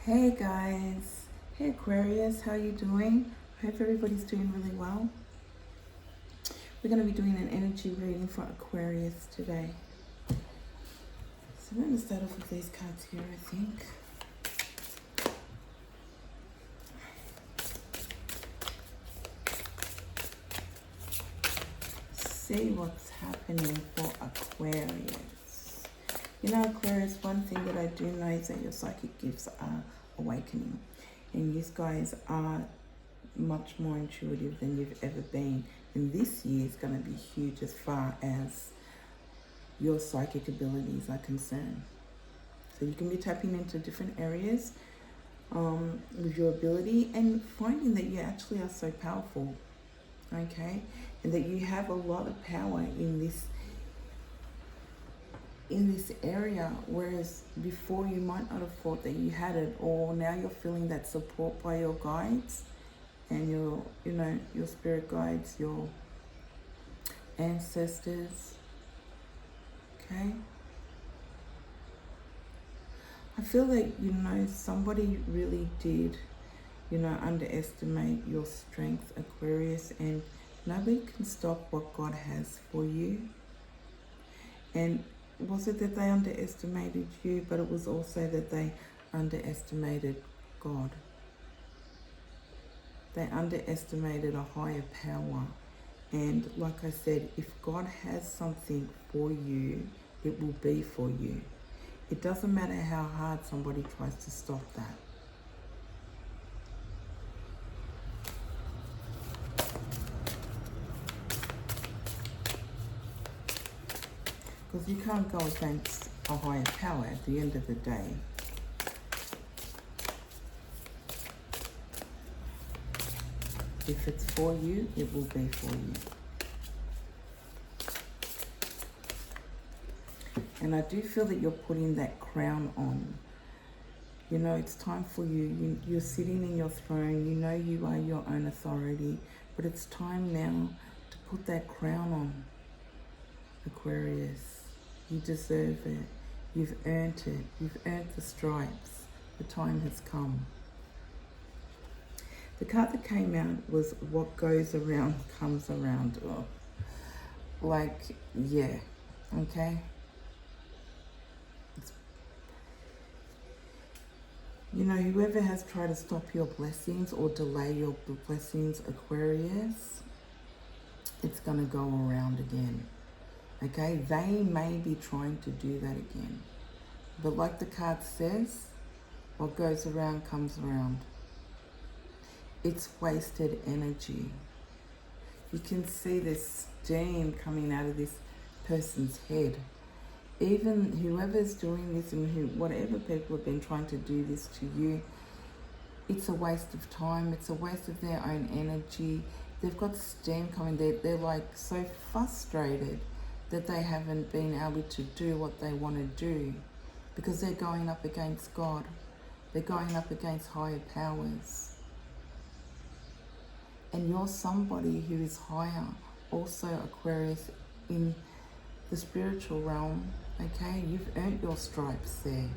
Hey guys, hey Aquarius, how you doing? I hope everybody's doing really well. We're going to be doing an energy reading for Aquarius today. So I'm going to start off with these cards here, I think. See what's happening for Aquarius. You know, Aquarius, one thing that I do know is that your psychic gifts are awakening. And you guys are much more intuitive than you've ever been. And this year is going to be huge as far as your psychic abilities are concerned. So you can be tapping into different areas with your ability and finding that you actually are so powerful, okay? And that you have a lot of power in this area, whereas before you might not have thought that you had it, or now you're feeling that support by your guides and your spirit guides, your ancestors, okay? I feel like, somebody really did, underestimate your strength, Aquarius, and nobody can stop what God has for you. And was it that they underestimated you, but it was also that they underestimated God. They underestimated a higher power. And like I said, if God has something for you, it will be for you. It doesn't matter how hard somebody tries to stop that. Because you can't go against a higher power at the end of the day. If it's for you, it will be for you. And I do feel that you're putting that crown on. It's time for you. You're sitting in your throne. You know you are your own authority. But it's time now to put that crown on, Aquarius. You deserve it. You've earned it. You've earned the stripes. The time has come. The card that came out was what goes around comes around. Oh. Yeah, okay? Whoever has tried to stop your blessings or delay your blessings, Aquarius, it's going to go around again. Okay? They may be trying to do that again. But like the card says, what goes around comes around. It's wasted energy. You can see this steam coming out of this person's head. Even whoever's doing this and whatever people have been trying to do this to you, it's a waste of time. It's a waste of their own energy. They've got steam coming. They're like so frustrated that they haven't been able to do what they want to do because they're going up against God. They're going up against higher powers. And you're somebody who is higher, also Aquarius, in the spiritual realm, okay? You've earned your stripes there.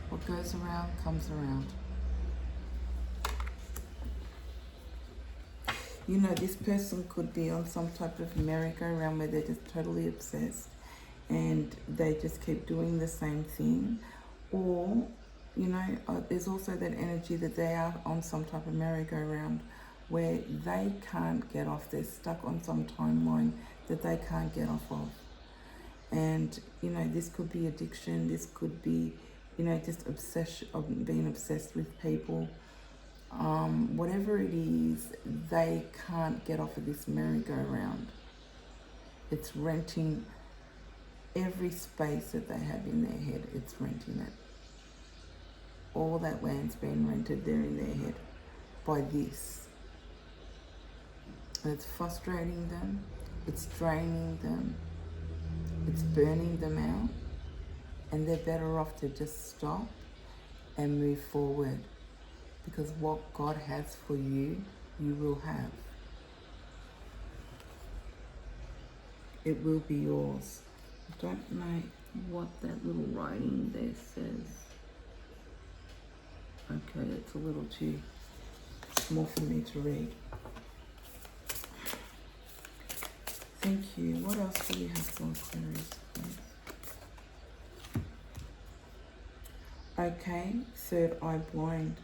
What goes around comes around. This person could be on some type of merry-go-round where they're just totally obsessed and they just keep doing the same thing. Or, there's also that energy that they are on some type of merry-go-round where they can't get off. They're stuck on some timeline that they can't get off of. And, this could be addiction. This could be, just obsession, of being obsessed with people. Whatever it is, they can't get off of this merry-go-round. It's renting every space that they have in their head. It's renting it. All that land's been rented there in their head by this. And it's frustrating them, it's draining them, it's burning them out, and they're better off to just stop and move forward, because what God has for you, you will have. It will be yours. I don't know what that little writing there says. Okay, it's a little too small for me to read. Thank you. What else do we have for Aquarius, please? Okay, third eye blind.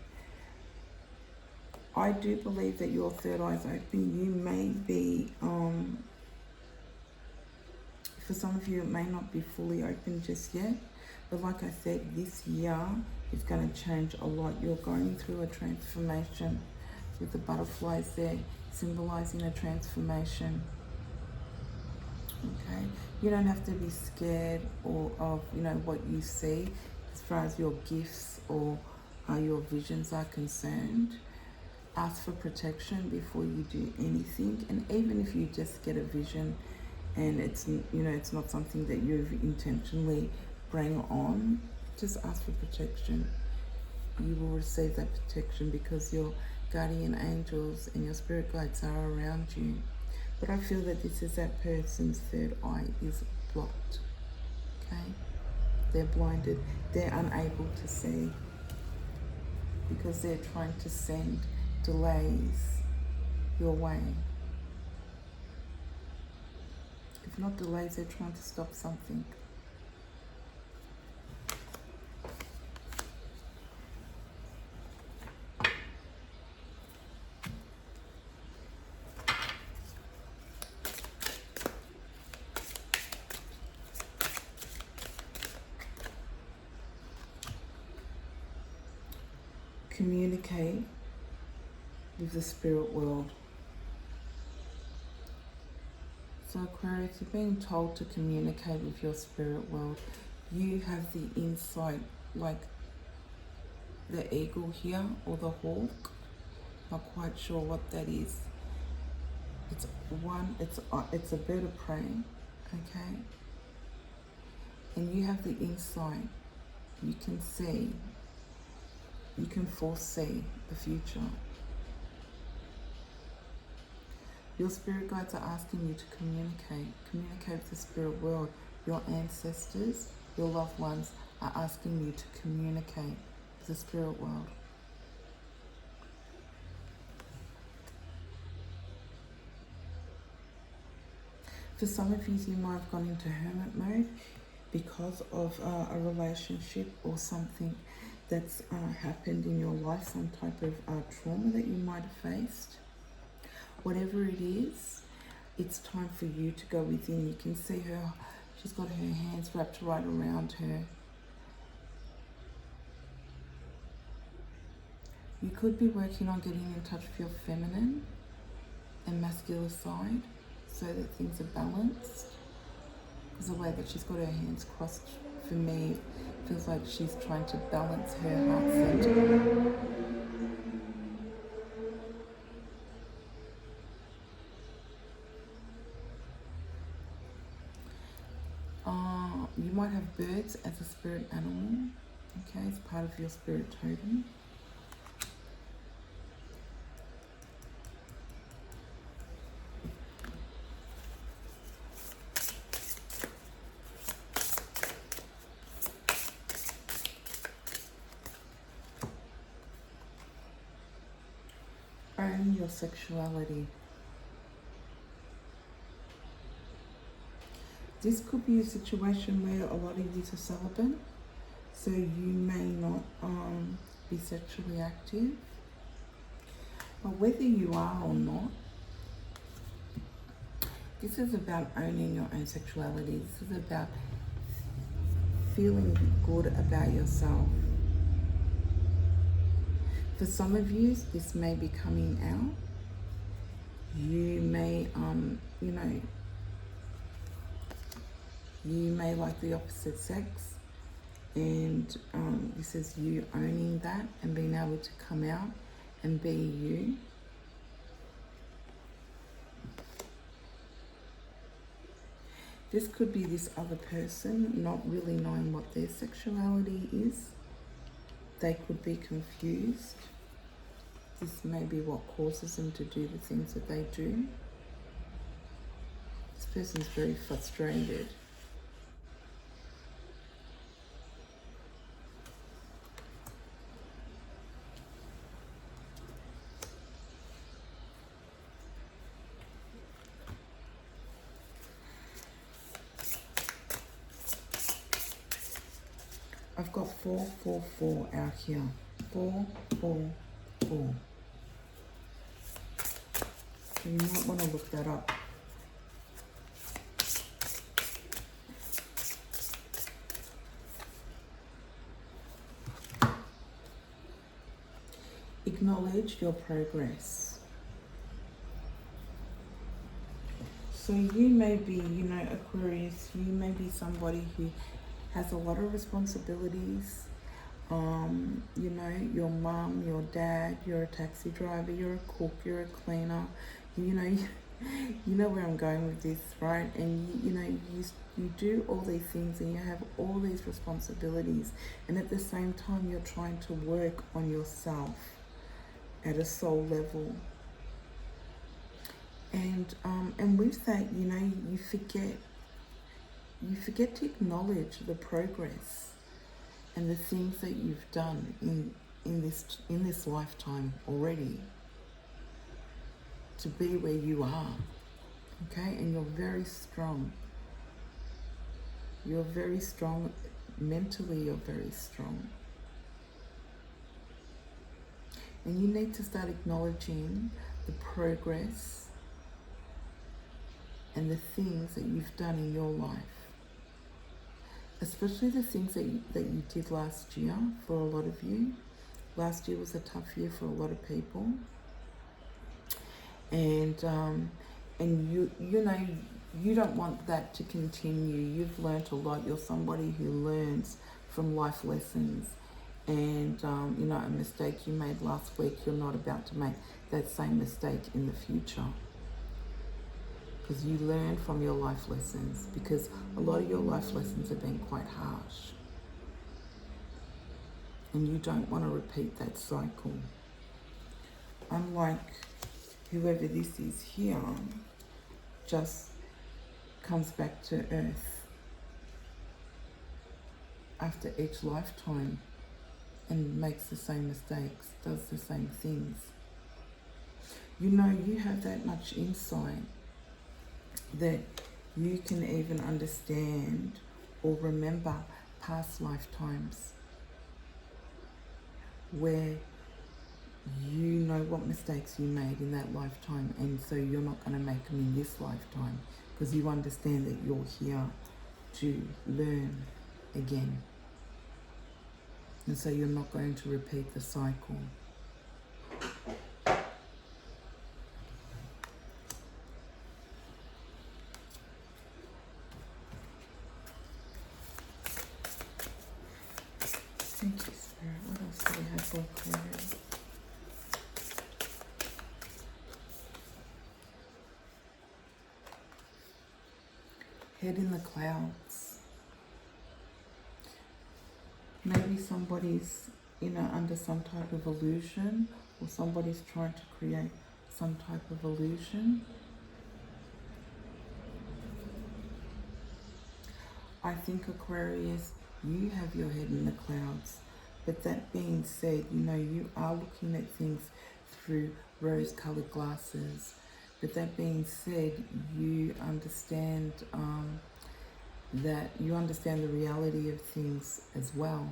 I do believe that your third eye is open. You may be, for some of you, it may not be fully open just yet. But like I said, this year is going to change a lot. You're going through a transformation with the butterflies there, symbolizing a transformation. Okay, you don't have to be scared of what you see as far as your gifts or your visions are concerned. Ask for protection before you do anything, and even if you just get a vision and it's not something that you've intentionally bring on, just ask for protection. You will receive that protection because your guardian angels and your spirit guides are around you. But I feel that this is that person's third eye is blocked. Okay? They're blinded. They're unable to see because they're trying to send delays your way. If not delays, they're trying to stop something. Communicate with the spirit world. So Aquarius, you're being told to communicate with your spirit world. You have the insight, like the eagle here or the hawk. Not quite sure what that is. It's a bird of prey, okay? And you have the insight. You can see. You can foresee the future. Your spirit guides are asking you to communicate. Communicate with the spirit world. Your ancestors, your loved ones are asking you to communicate with the spirit world. For some of you might have gone into hermit mode because of a relationship or something that's happened in your life, some type of trauma that you might have faced. Whatever it is, it's time for you to go within. You can see her, she's got her hands wrapped right around her. You could be working on getting in touch with your feminine and masculine side so that things are balanced. Because the way that she's got her hands crossed, for me, feels like she's trying to balance her heart center. You might have birds as a spirit animal, okay, it's part of your spirit totem. Own your sexuality. This could be a situation where a lot of you are celibate, so you may not be sexually active. But whether you are or not, this is about owning your own sexuality. This is about feeling good about yourself. For some of you, this may be coming out. You may, you may like the opposite sex, and this is you owning that and being able to come out and be you. This could be this other person not really knowing what their sexuality is. They could be confused. This may be what causes them to do the things that they do. This person's very frustrated. I've got 444 out here. 444. So you might want to look that up. Acknowledge your progress. So you may be, you know, Aquarius, you may be somebody who has a lot of responsibilities. You know, your mum, your dad, you're a taxi driver, you're a cook, you're a cleaner. You know, you know where I'm going with this, right? And you know, you do all these things and you have all these responsibilities, and at the same time you're trying to work on yourself at a soul level. And with that, you know, you forget to acknowledge the progress and the things that you've done in this lifetime already to be where you are. Okay? And you're very strong. You're very strong mentally, you're very strong. And you need to start acknowledging the progress and the things that you've done in your life, especially the things that you did last year. For a lot of you, last year was a tough year for a lot of people, and you know, you don't want that to continue. You've learnt a lot. You're somebody who learns from life lessons, and you know, a mistake you made last week, you're not about to make that same mistake in the future. Because you learn from your life lessons, because a lot of your life lessons have been quite harsh. And you don't want to repeat that cycle. Unlike whoever this is here, just comes back to earth after each lifetime and makes the same mistakes, does the same things. You know, you have that much insight that you can even understand or remember past lifetimes where you know what mistakes you made in that lifetime, and so you're not going to make them in this lifetime, because you understand that you're here to learn again, and so you're not going to repeat the cycle. Thank you, Spirit. What else do we have for Aquarius? Head in the clouds. Maybe somebody's, you know, under some type of illusion, or somebody's trying to create some type of illusion. I think, Aquarius, you have your head in the clouds. But that being said, you know, you are looking at things through rose-colored glasses. But that being said, you understand that you understand the reality of things as well.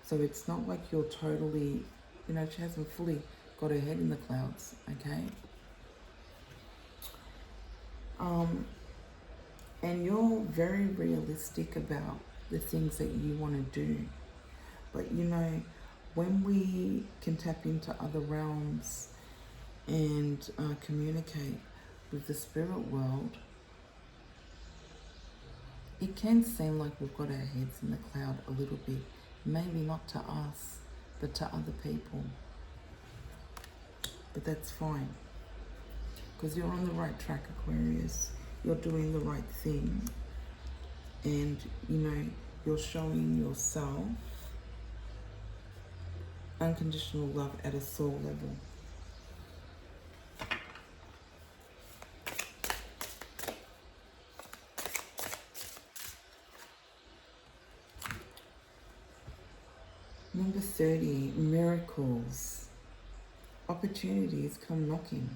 So it's not like you're totally, you know, she hasn't fully got her head in the clouds, okay? And you're very realistic about the things that you want to do. But you know, when we can tap into other realms and communicate with the spirit world, it can seem like we've got our heads in the cloud a little bit. Maybe not to us, but to other people. But that's fine, because you're on the right track, Aquarius. You're doing the right thing. And, you know, you're showing yourself unconditional love at a soul level. Number 30, miracles. Opportunities come knocking.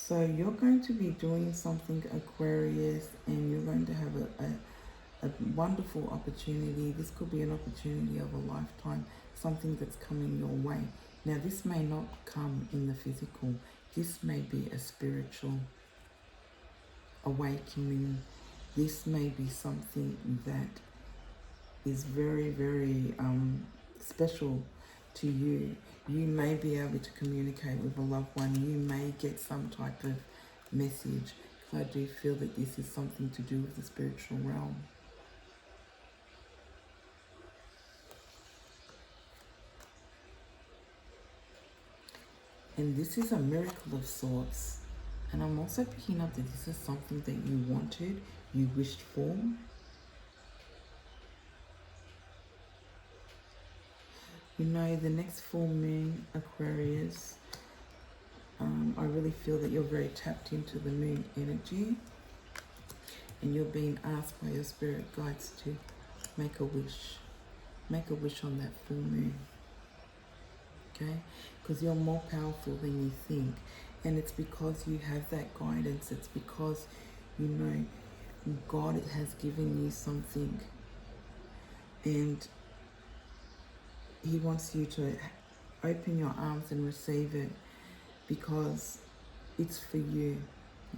So you're going to be doing something, Aquarius, and you're going to have a wonderful opportunity. This could be an opportunity of a lifetime, something that's coming your way. Now, this may not come in the physical. This may be a spiritual awakening. This may be something that is very, very special to you. You may be able to communicate with a loved one. You may get some type of message. I do feel that this is something to do with the spiritual realm. And this is a miracle of sorts. And I'm also picking up that this is something that you wanted, you wished for. You know, the next full moon, Aquarius, I really feel that you're very tapped into the moon energy. And you're being asked by your spirit guides to make a wish. Make a wish on that full moon. Okay? Because you're more powerful than you think. And it's because you have that guidance. It's because, you know, God has given you something. And He wants you to open your arms and receive it, because it's for you.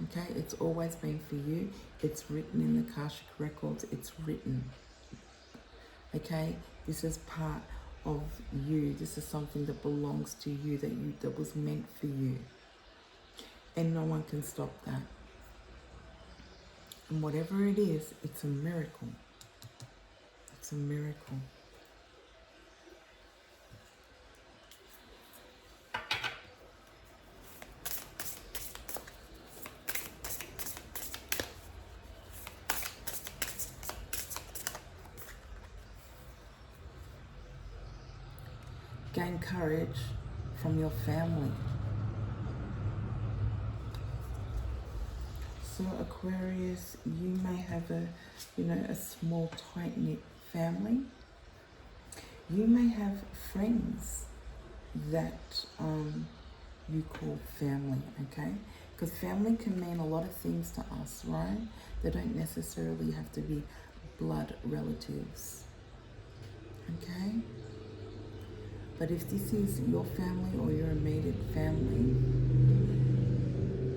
Okay? It's always been for you. It's written in the Akashic records. It's written. Okay? This is part of you. This is something that belongs to you, that was meant for you. And no one can stop that. And whatever it is, it's a miracle. It's a miracle. Gain courage from your family. So Aquarius, you may have a small tight-knit family. You may have friends that you call family, okay? Because family can mean a lot of things to us, right? They don't necessarily have to be blood relatives, okay? But if this is your family or your immediate family,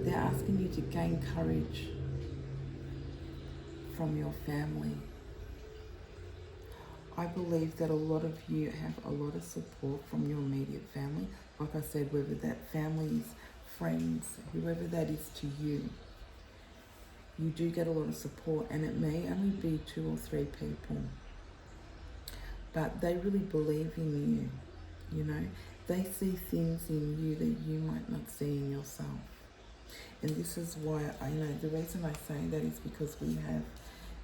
they're asking you to gain courage from your family. I believe that a lot of you have a lot of support from your immediate family. Like I said, whether that family is friends, whoever that is to you, you do get a lot of support, and it may only be 2 or 3 people. But they really believe in you. You know, they see things in you that you might not see in yourself. And this is why, the reason I say that is because we have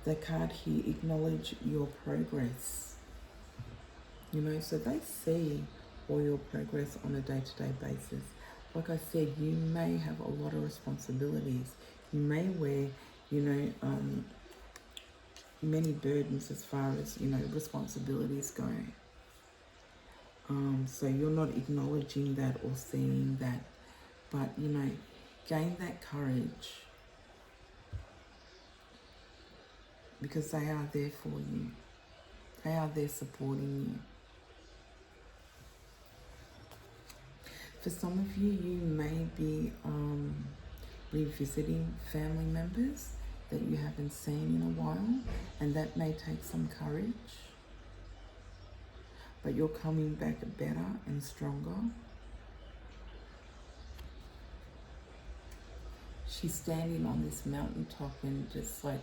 the card here, acknowledge your progress. You know, so they see all your progress on a day-to-day basis. Like I said, you may have a lot of responsibilities. You may wear, many burdens as far as, responsibilities go. So you're not acknowledging that or seeing that, but gain that courage, because they are there for you. They are there supporting you. For some of you, you may be revisiting family members that you haven't seen in a while, and that may take some courage. But you're coming back better and stronger. She's standing on this mountaintop and just like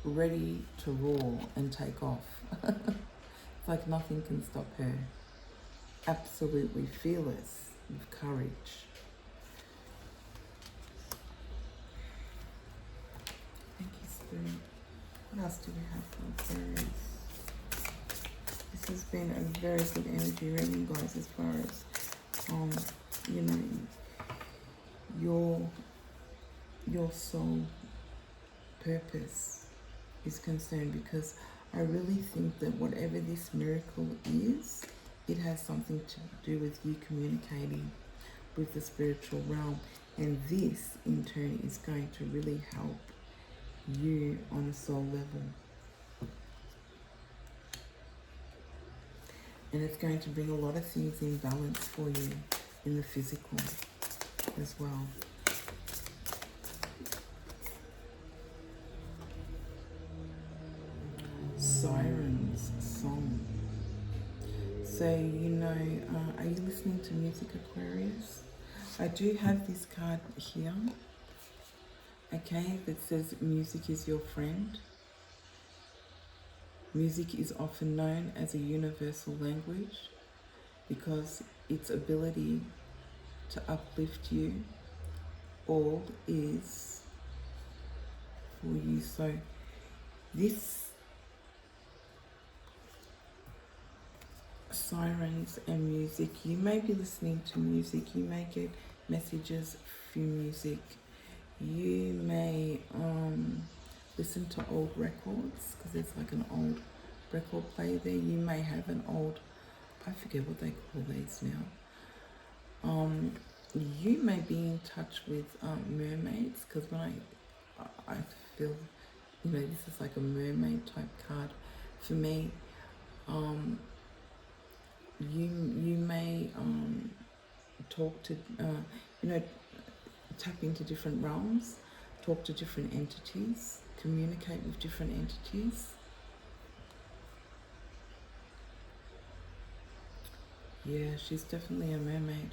ready to roar and take off. It's like nothing can stop her. Absolutely fearless, with courage. Thank you, Spirit. What else do we have for Aquarius? This has been a very good energy reading, guys, as far as, your soul purpose is concerned, because I really think that whatever this miracle is, it has something to do with you communicating with the spiritual realm. And this, in turn, is going to really help you on a soul level. And it's going to bring a lot of things in balance for you in the physical as well. Sirens song. So, you know, are you listening to music, Aquarius? I do have this card here, okay, that says music is your friend. Music is often known as a universal language because its ability to uplift you all is for you. So this sirens and music, you may be listening to music, you may get messages through music, you may listen to old records because there's like an old record player there. You may have an old, I forget what they call these now. You may be in touch with mermaids, because when I feel, you know, this is like a mermaid type card for me. You may talk to, you know, tap into different realms, talk to different entities, communicate with different entities. Yeah, she's definitely a mermaid.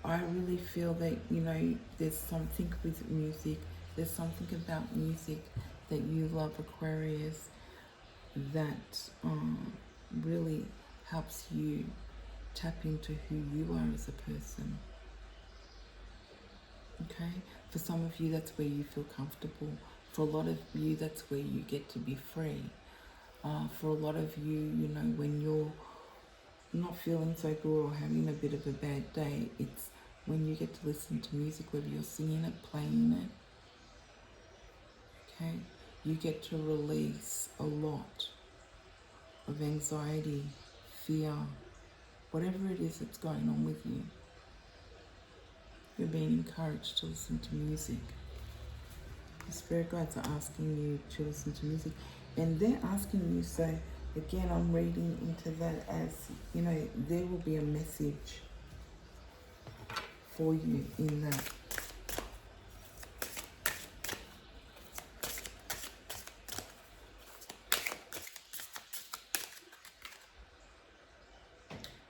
I really feel that, you know, there's something with music, there's something about music that you love, Aquarius, that really helps you tap into who you are as a person. Okay? For some of you, that's where you feel comfortable. For a lot of you, that's where you get to be free. For a lot of you, you know, when you're not feeling so good or having a bit of a bad day, it's when you get to listen to music, whether you're singing it, playing it. Okay? You get to release a lot of anxiety, fear, whatever it is that's going on with you. You're being encouraged to listen to music. The spirit guides are asking you to listen to music, and they're asking you, so again, I'm reading into that as, you know, there will be a message for you in that.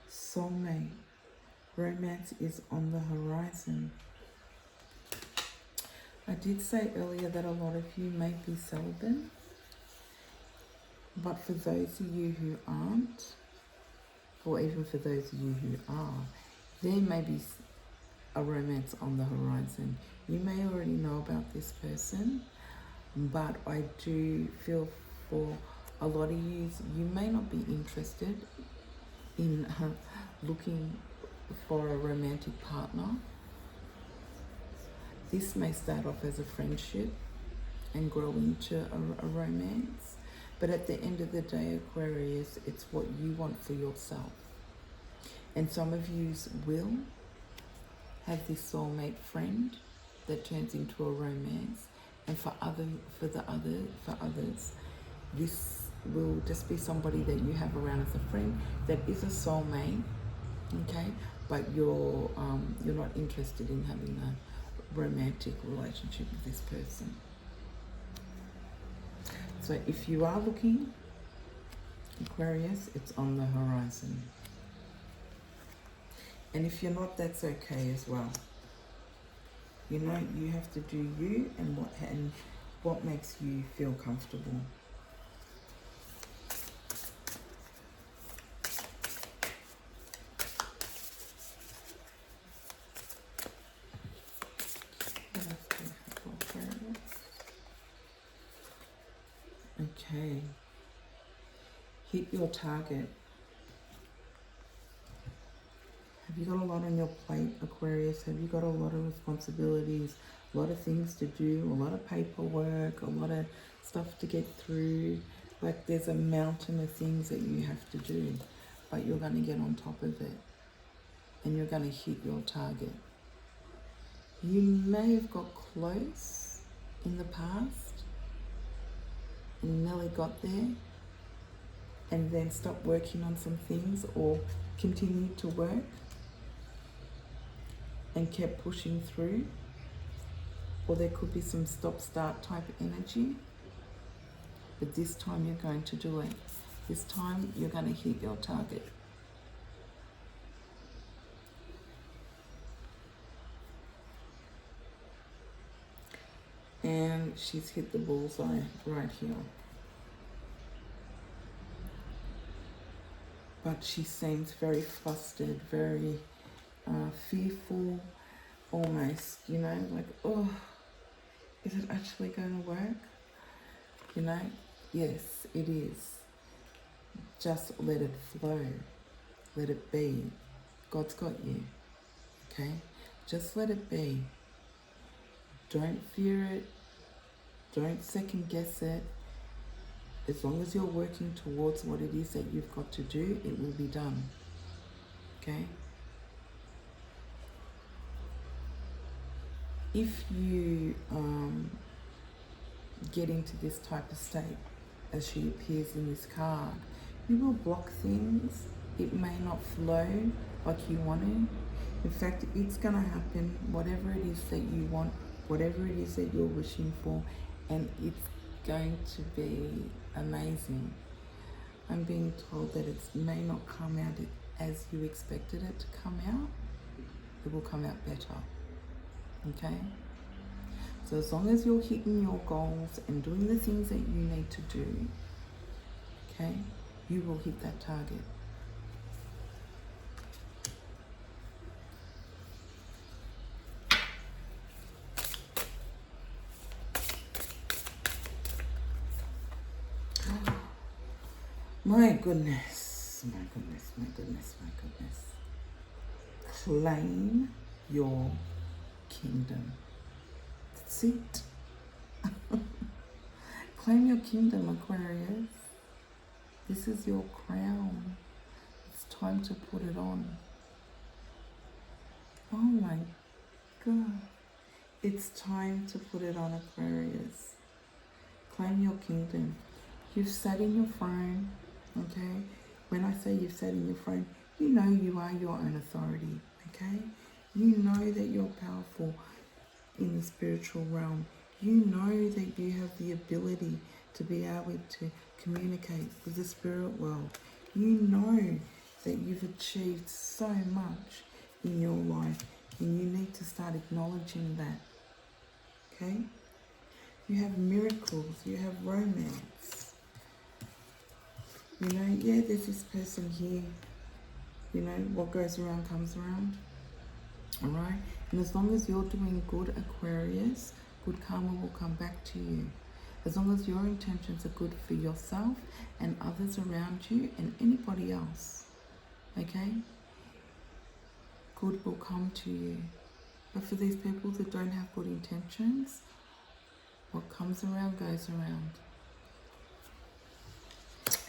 Soulmate, romance is on the horizon. I did say earlier that a lot of you may be celibate, but for those of you who aren't, or even for those of you who are, there may be a romance on the horizon. You may already know about this person, but I do feel for a lot of you, you may not be interested in looking for a romantic partner. This may start off as a friendship and grow into a romance, but at the end of the day, Aquarius, it's what you want for yourself. And some of you will have this soulmate friend that turns into a romance, and for others, this will just be somebody that you have around as a friend that is a soulmate, okay? But you're not interested in having a romantic relationship with this person. So if you are looking, Aquarius, it's on the horizon. And if you're not, that's okay as well. You know, you have to do you and what makes you feel comfortable. Okay. Hit your target. Have you got a lot on your plate, Aquarius? Have you got a lot of responsibilities, a lot of things to do, a lot of paperwork, a lot of stuff to get through? Like there's a mountain of things that you have to do, but you're going to get on top of it and you're going to hit your target. You may have got close in the past and nearly got there and then stopped working on some things, or continued to work and kept pushing through. Or there could be some stop-start type energy. But this time you're going to do it. This time you're going to hit your target. And she's hit the bullseye right here. But she seems very flustered, very fearful, almost, you know, like, oh, is it actually going to work? You know, yes, it is. Just let it flow. Let it be. God's got you, okay? Just let it be. Don't fear it. Don't second guess it. As long as you're working towards what it is that you've got to do, it will be done, okay? If you get into this type of state, as she appears in this card, you will block things. It may not flow like you want to. In fact, it's going to happen, whatever it is that you want, whatever it is that you're wishing for, and it's going to be amazing. I'm being told that it may not come out as you expected it to come out. It will come out better, okay? So as long as you're hitting your goals and doing the things that you need to do, okay, you will hit that target. My goodness, my goodness, my goodness, my goodness. Claim your kingdom. That's it. Claim your kingdom, Aquarius. This is your crown. It's time to put it on. Oh my God. It's time to put it on, Aquarius. Claim your kingdom. You've sat in your throne, okay? When I say you've sat in your throne, you know you are your own authority, okay? You know that you're powerful in the spiritual realm. You know that you have the ability to be able to communicate with the spirit world. You know that you've achieved so much in your life, and you need to start acknowledging that, okay? You have miracles, you have romance. You know, yeah, there's this person here. You know, what goes around comes around. All right? And as long as you're doing good, Aquarius, good karma will come back to you. As long as your intentions are good for yourself and others around you and anybody else, okay? Good will come to you. But for these people that don't have good intentions, what comes around goes around.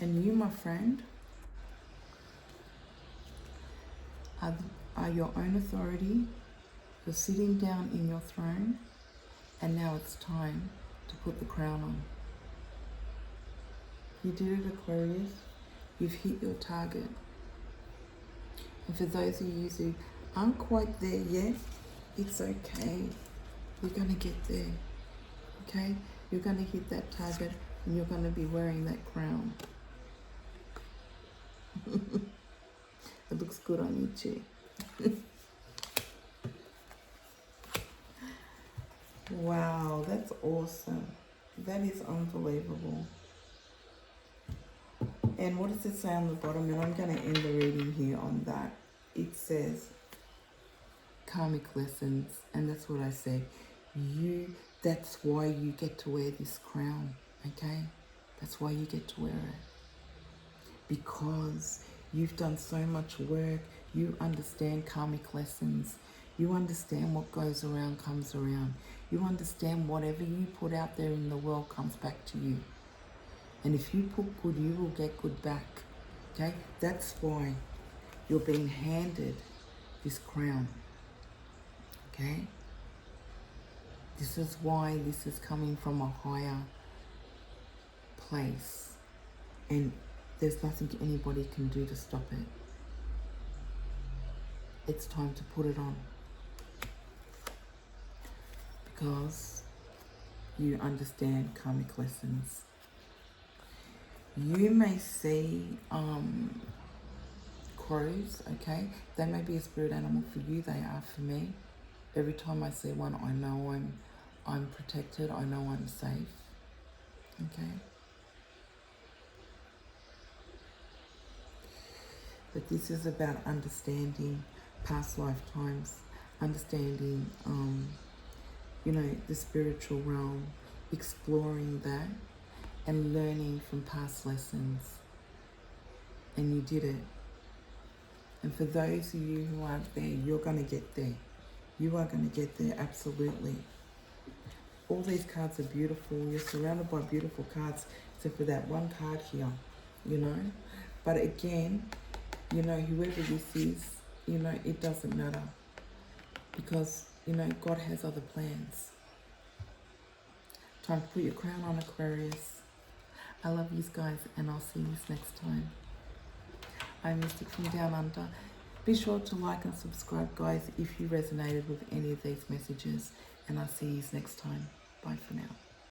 And you, my friend, are your own authority. You're sitting down in your throne, and now it's time to put the crown on. You did it, Aquarius. You've hit your target. And for those of you who aren't quite there yet, it's okay. You're going to get there, okay? You're going to hit that target, and you're going to be wearing that crown. It looks good on you too. Wow, that's awesome. That is unbelievable. And what does it say on the bottom? And I'm going to end the reading here on that. It says karmic lessons, and that's what I said. That's why you get to wear this crown, okay? That's why you get to wear it. Because you've done so much work. You understand karmic lessons. You understand what goes around comes around. You understand whatever you put out there in the world comes back to you. And if you put good, you will get good back. Okay? That's why you're being handed this crown. Okay? This is why this is coming from a higher place, and there's nothing anybody can do to stop it. It's time to put it on, because you understand karmic lessons. You may see crows, okay? They may be a spirit animal for you, they are for me. Every time I see one, I know I'm protected, I know I'm safe, okay? But this is about understanding past lifetimes, understanding, you know, the spiritual realm, exploring that and learning from past lessons. And you did it. And for those of you who aren't there, you're going to get there. You are going to get there, absolutely. All these cards are beautiful. You're surrounded by beautiful cards, except for that one card here, you know. But again, you know, whoever this is, you know, it doesn't matter. Because, you know, God has other plans. Time to put your crown on, Aquarius. I love you guys, and I'll see you next time. I'm Mystic from Down Under. Be sure to like and subscribe, guys, if you resonated with any of these messages. And I'll see you next time. Bye for now.